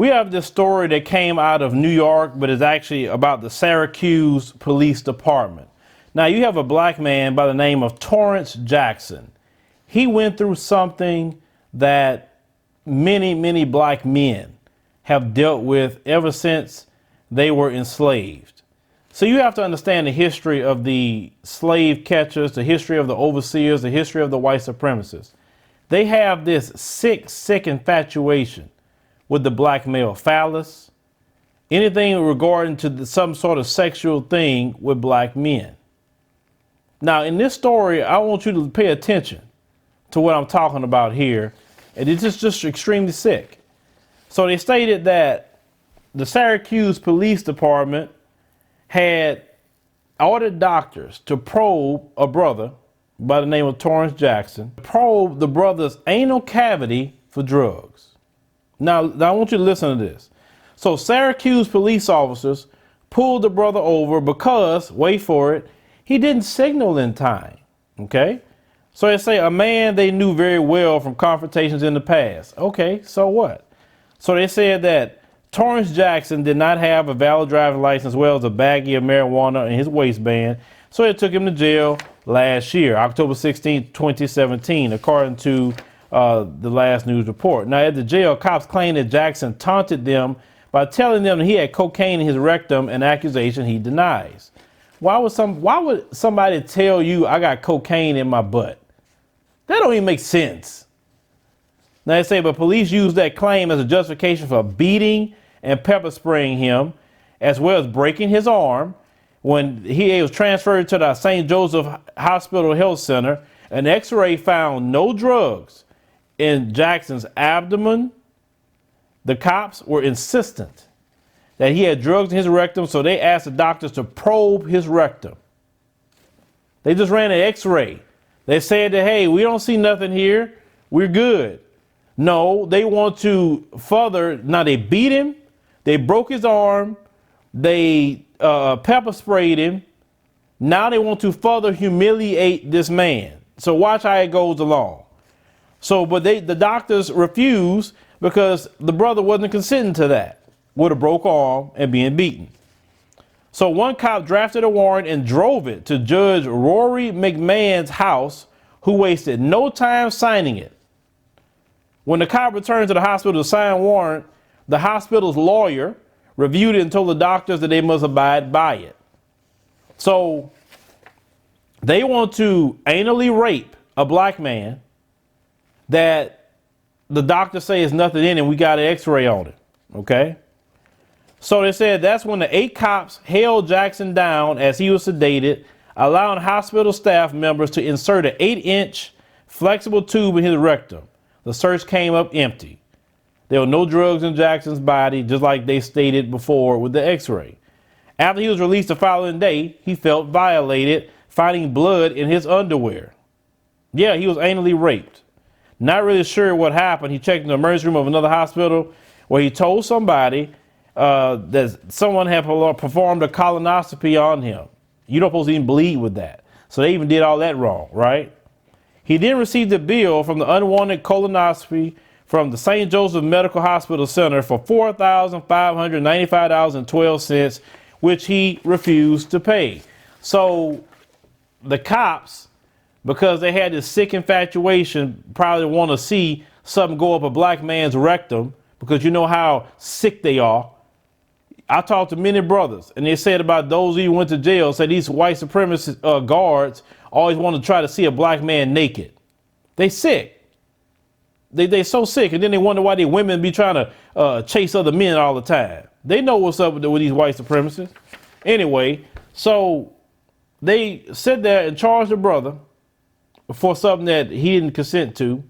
We have this story that came out of New York, but it's actually about the Syracuse Police Department. Now, you have a black man by the name of Torrance Jackson. He went through something that many black men have dealt with ever since they were enslaved. So you have to understand the history of the slave catchers, the history of the overseers, the history of the white supremacists. They have this sick infatuation with the black male phallus, anything regarding to some sort of sexual thing with black men. Now, in this story, I want you to pay attention to what I'm talking about here. And it's just extremely sick. So they stated that the Syracuse Police Department had ordered doctors to probe a brother by the name of Torrance Jackson, probe the brother's anal cavity for drugs. Now I want you to listen to this. So Syracuse police officers pulled the brother over because, wait for it, he didn't signal in time. Okay? So they say a man they knew very well from confrontations in the past. Okay, so what? So they said that Torrance Jackson did not have a valid driver's license as well as a baggie of marijuana in his waistband. So they took him to jail last year, October 16, 2017, according to the last news report. Now, at the jail, cops claimed that Jackson taunted them by telling them that he had cocaine in his rectum, an accusation he denies. Why would somebody tell you I got cocaine in my butt? That don't even make sense. Now they say, but police used that claim as a justification for beating and pepper spraying him, as well as breaking his arm. When he was transferred to the St. Joseph Hospital Health Center, an x-ray found no drugs in Jackson's abdomen. The cops were insistent that he had drugs in his rectum, so they asked the doctors to probe his rectum. They just ran an x-ray. They said that, hey, we don't see nothing here. We're good. No, they want to further. Now they beat him. They broke his arm. They pepper sprayed him. Now they want to further humiliate this man. So watch how it goes along. So, but the doctors refused because the brother wasn't consenting to that with a broke arm and being beaten. So one cop drafted a warrant and drove it to Judge Rory McMahon's house, who wasted no time signing it. When the cop returned to the hospital to sign warrant, the hospital's lawyer reviewed it and told the doctors that they must abide by it. So they want to anally rape a black man that the doctors say is nothing in it. We got an x-ray on it. Okay. So they said that's when the 8 cops held Jackson down as he was sedated, allowing hospital staff members to insert an 8-inch flexible tube in his rectum. The search came up empty. There were no drugs in Jackson's body, just like they stated before with the x-ray. After he was released the following day, he felt violated, finding blood in his underwear. Yeah, he was anally raped. Not really sure what happened. He checked in the emergency room of another hospital where he told somebody that someone had performed a colonoscopy on him. You don't supposed to even bleed with that. So they even did all that wrong, right? He then received a bill from the unwanted colonoscopy from the St. Joseph Medical Hospital Center for $4,595.12, which he refused to pay. So the cops, because they had this sick infatuation, probably want to see something go up a black man's rectum, because you know how sick they are. I talked to many brothers, and they said about those who went to jail, said these white supremacist guards always want to try to see a black man naked. They sick. They so sick, and then they wonder why the women be trying to chase other men all the time. They know what's up with these white supremacists. Anyway, so they sit there and charged the brother for something that he didn't consent to.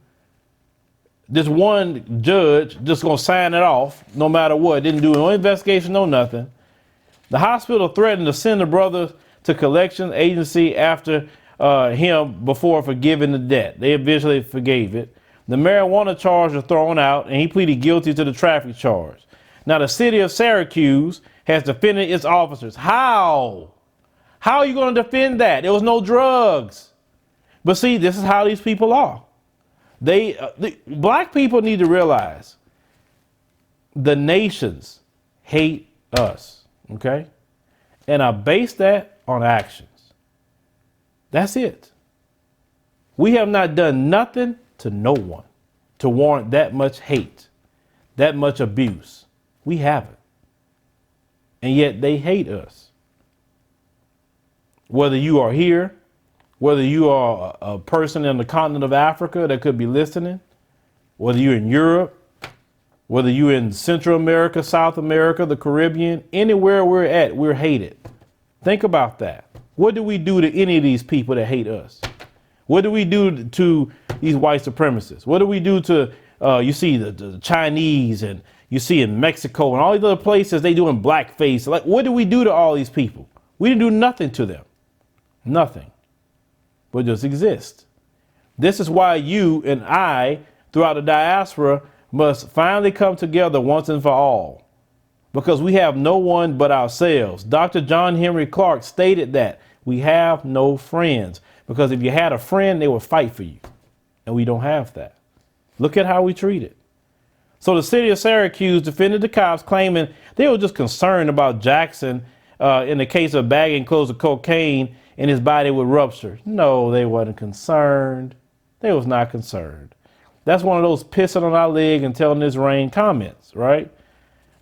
This one judge just gonna sign it off no matter what. Didn't do no investigation, no nothing. The hospital threatened to send the brother to collection agency after him before forgiving the debt. They eventually forgave it. The marijuana charge was thrown out, and he pleaded guilty to the traffic charge. Now the city of Syracuse has defended its officers. How? How are you going to defend that? There was no drugs. But see, this is how these people are. The black people need to realize the nations hate us, okay? And I base that on actions. That's it. We have not done nothing to no one to warrant that much hate, that much abuse. We haven't. And yet they hate us. Whether you are here, whether you are a person in the continent of Africa that could be listening, whether you're in Europe, whether you're in Central America, South America, the Caribbean, anywhere we're at, we're hated. Think about that. What do we do to any of these people that hate us? What do we do to these white supremacists? What do we do to, you see the Chinese, and you see in Mexico and all these other places, they doing blackface. Like, what do we do to all these people? We didn't do nothing to them. Nothing. We just exist. This is why you and I, throughout the diaspora, must finally come together once and for all, because we have no one but ourselves. Dr. John Henry Clark stated that we have no friends, because if you had a friend, they would fight for you, and we don't have that. Look at how we treat it. So the city of Syracuse defended the cops, claiming they were just concerned about Jackson in the case of bagging cloves of cocaine and his body would rupture. No, they wasn't concerned. They was not concerned. That's one of those pissing on our leg and telling this rain comments, right?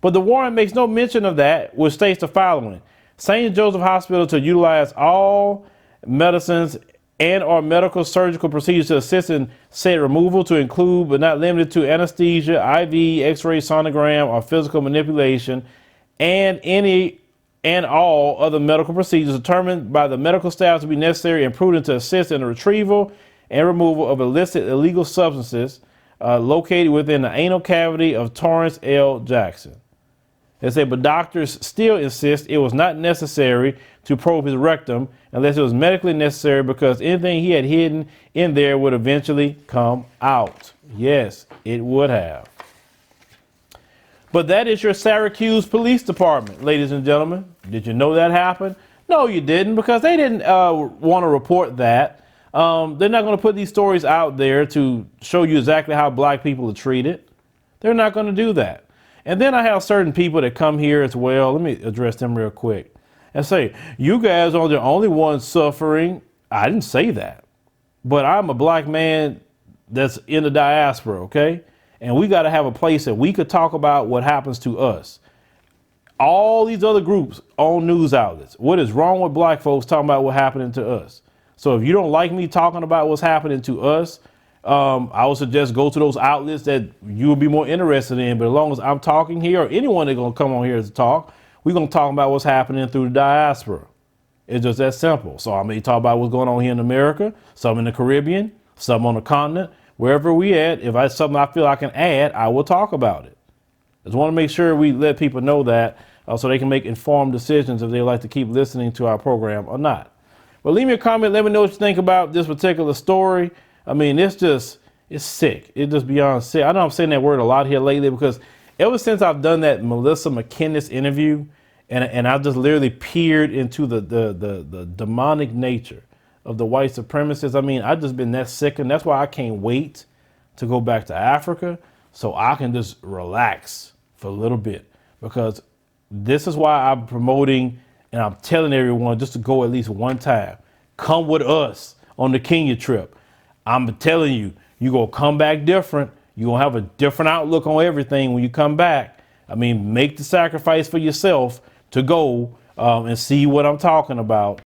But the warrant makes no mention of that, which states the following: St. Joseph Hospital to utilize all medicines and or medical surgical procedures to assist in said removal, to include but not limited to anesthesia, IV, X-ray, sonogram, or physical manipulation, and any and all other medical procedures determined by the medical staff to be necessary and prudent to assist in the retrieval and removal of illicit illegal substances located within the anal cavity of Torrance L. Jackson. They say, but doctors still insist it was not necessary to probe his rectum unless it was medically necessary, because anything he had hidden in there would eventually come out. Yes, it would have. But that is your Syracuse Police Department, ladies and gentlemen. Did you know that happened? No, you didn't, because they didn't want to report that. They're not going to put these stories out there to show you exactly how black people are treated. They're not going to do that. And then I have certain people that come here as well. Let me address them real quick and say, you guys are the only ones suffering. I didn't say that, but I'm a black man that's in the diaspora, okay? And we got to have a place that we could talk about what happens to us. All these other groups own news outlets. What is wrong with black folks talking about what's happening to us? So if you don't like me talking about what's happening to us, I would suggest go to those outlets that you would be more interested in. But as long as I'm talking here, or anyone that's going to come on here to talk, we're going to talk about what's happening through the diaspora. It's just that simple. So I may talk about what's going on here in America, some in the Caribbean, some on the continent, wherever we at. If it's something I feel I can add, I will talk about it. Just want to make sure we let people know that so they can make informed decisions if they like to keep listening to our program or not. But leave me a comment. Let me know what you think about this particular story. I mean, it's sick. It's just beyond sick. I know I'm saying that word a lot here lately, because ever since I've done that Melissa McKinnis interview, and I've just literally peered into the demonic nature of the white supremacists. I mean, I've just been that sick, and that's why I can't wait to go back to Africa so I can just relax for a little bit, because this is why I'm promoting and I'm telling everyone just to go at least one time. Come with us on the Kenya trip. I'm telling you, you're going to come back different. You're going to have a different outlook on everything when you come back. I mean, make the sacrifice for yourself to go and see what I'm talking about.